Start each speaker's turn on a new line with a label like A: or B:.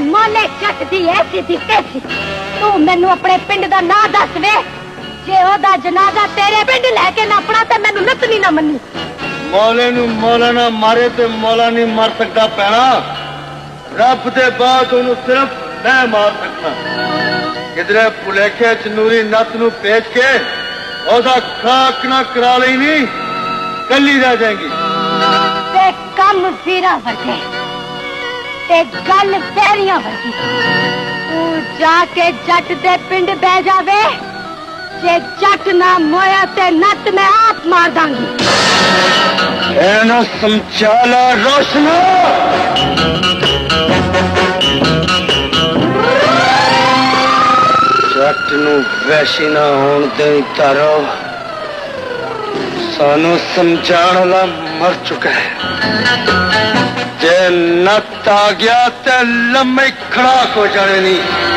A: मोले जट दी ऐसी दी कैसी तू मैनू अपने पिंड दा नां दस वे जे ओदा जनाजा तेरे पिंड लेके ना अपना ते मैनू नतनी ना मन्नी
B: मौले नू मौला ना मारे ते मौला नहीं मर सकता पैना रब दे बाद ओनू सिर्फ मैं मार सकता किधरे भुलेखे च नूरी नत नू पेच के ओदा खाक ना करा लई नहीं कली रह जाएगी
A: ते कम फिरा वर्गे ते गल पैरियां वर्गी तू जाके जट दे पिंड बह जावे जे जट ना मोया ते नत मैं आप मार दांगी
B: एना समझाला रोशना जट नू वैशी ना होण दे तारो सानू समझाण वाला मर चुका है जे नत आ गया ते लम्मे खड़ाक हो जाने नहीं